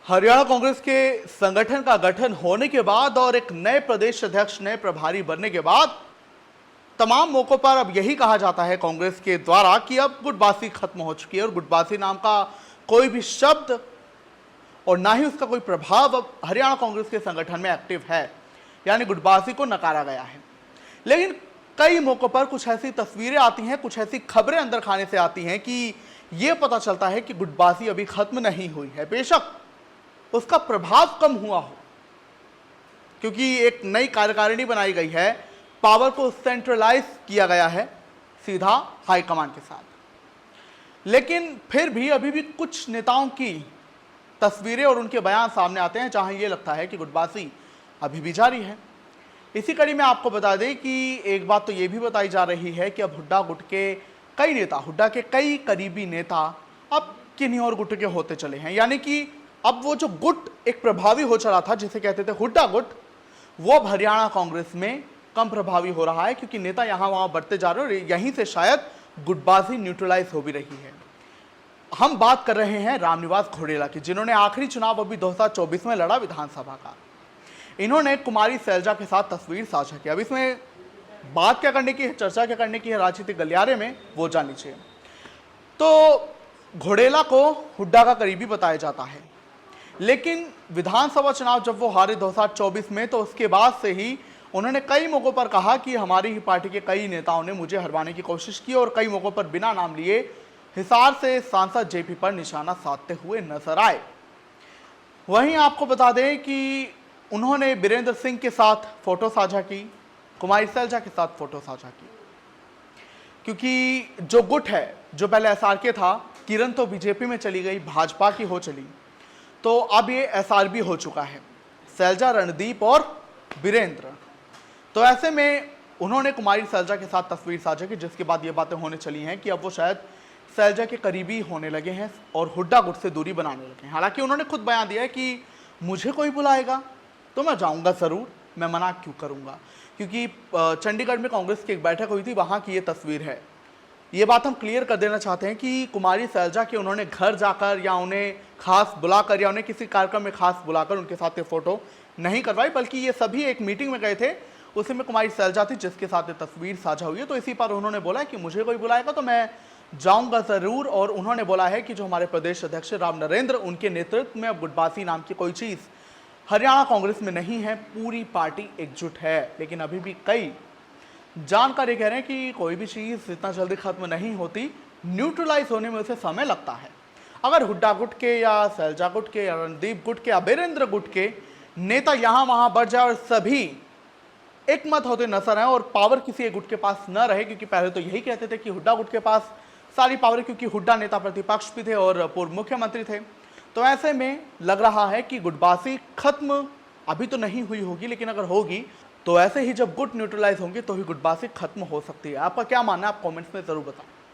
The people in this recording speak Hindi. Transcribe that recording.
हरियाणा कांग्रेस के संगठन का गठन होने के बाद और एक नए प्रदेश अध्यक्ष, नए प्रभारी बनने के बाद तमाम मौकों पर अब यही कहा जाता है कांग्रेस के द्वारा कि अब गुटबाजी खत्म हो चुकी है और गुटबाजी नाम का कोई भी शब्द और ना ही उसका कोई प्रभाव अब हरियाणा कांग्रेस के संगठन में एक्टिव है, यानी गुटबाजी को नकारा गया है। लेकिन कई मौकों पर कुछ ऐसी तस्वीरें आती हैं, कुछ ऐसी खबरें अंदर खाने से आती हैं कि यह पता चलता है कि गुटबाजी अभी खत्म नहीं हुई है। बेशक उसका प्रभाव कम हुआ हो, क्योंकि एक नई कार्यकारिणी बनाई गई है, पावर को सेंट्रलाइज किया गया है सीधा हाईकमान के साथ। लेकिन फिर भी अभी भी कुछ नेताओं की तस्वीरें और उनके बयान सामने आते हैं जहां ये लगता है कि गुटबाजी अभी भी जारी है। इसी कड़ी में आपको बता दें कि एक बात तो ये भी बताई जा रही है कि अब हुड्डा गुट के कई नेता, हुड्डा के कई करीबी नेता अब किन्हीं और गुट के होते चले हैं। यानी कि अब वो जो गुट एक प्रभावी हो चला था, जिसे कहते थे हुड्डा गुट, वो अब हरियाणा कांग्रेस में कम प्रभावी हो रहा है, क्योंकि नेता यहां वहां बढ़ते जा रहे हैं और यहीं से शायद गुटबाजी न्यूट्रलाइज हो भी रही है। हम बात कर रहे हैं रामनिवास घोडेला की, जिन्होंने आखिरी चुनाव अभी 2024 में लड़ा विधानसभा का। इन्होंने कुमारी सैलजा के साथ तस्वीर साझा की। अब इसमें बात क्या करने की है, चर्चा क्या करने की है राजनीतिक गलियारे में, वो जान लीजिए। तो घोडेला को हुड्डा का करीबी बताया जाता है, लेकिन विधानसभा चुनाव जब वो हारे 2024 में, तो उसके बाद से ही उन्होंने कई मौकों पर कहा कि हमारी ही पार्टी के कई नेताओं ने मुझे हरवाने की कोशिश की और कई मौकों पर बिना नाम लिए हिसार से सांसद जेपी पर निशाना साधते हुए नजर आए। वहीं आपको बता दें कि उन्होंने बीरेंद्र सिंह के साथ फोटो साझा की, कुमारी सैलजा के साथ फोटो साझा की, क्योंकि जो गुट है, जो पहले एसआरके था, किरण तो बीजेपी में चली गई, भाजपा की हो चली, तो अब ये एसआरबी हो चुका है, सैलजा, रणदीप और बीरेंद्र। तो ऐसे में उन्होंने कुमारी सैलजा के साथ तस्वीर साझा की, जिसके बाद ये बातें होने चली हैं कि अब वो शायद सैलजा के करीबी होने लगे हैं और हुड्डा गुट से दूरी बनाने लगे हैं। हालांकि उन्होंने खुद बयान दिया है कि मुझे कोई बुलाएगा तो मैं जाऊंगा ज़रूर, मैं मना क्यों करूंगा, क्योंकि चंडीगढ़ में कांग्रेस की एक बैठक हुई थी, वहाँ की ये तस्वीर है। ये बात हम क्लियर कर देना चाहते हैं कि कुमारी सैलजा के उन्होंने घर जाकर या उन्हें खास बुलाकर या उन्हें किसी कार्यक्रम में खास बुलाकर उनके साथ ये फोटो नहीं करवाई, बल्कि ये सभी एक मीटिंग में गए थे, उसी में कुमारी सैलजा थी जिसके साथ ये तस्वीर साझा हुई है। तो इसी पर उन्होंने बोला कि मुझे कोई बुलाएगा तो मैं जाऊंगा ज़रूर। और उन्होंने बोला है कि जो हमारे प्रदेश अध्यक्ष राम नरेंद्र, उनके नेतृत्व में अब गुटबाजी नाम की कोई चीज़ हरियाणा कांग्रेस में नहीं है, पूरी पार्टी एकजुट है। लेकिन अभी भी कई जानकार ये कह रहे हैं कि कोई भी चीज़ इतना जल्दी खत्म नहीं होती, न्यूट्रलाइज होने में उसे समय लगता है। अगर हुड्डा गुट के या सैलजा गुट के या रणदीप गुट के या बीरेंद्र गुट के नेता यहाँ वहाँ बढ़ जाए और सभी एक मत होते नजर आए और पावर किसी एक गुट के पास न रहे, क्योंकि पहले तो यही कहते थे कि हुड्डा गुट के पास सारी पावर, क्योंकि हुड्डा नेता प्रतिपक्ष भी थे और पूर्व मुख्यमंत्री थे। तो ऐसे में लग रहा है कि गुटबाजी खत्म अभी तो नहीं हुई होगी, लेकिन अगर होगी तो ऐसे ही जब गुट न्यूट्रलाइज होंगे तो ही गुटबाजी खत्म हो सकती है। आपका क्या मानना है, आप कमेंट्स में जरूर बताएं।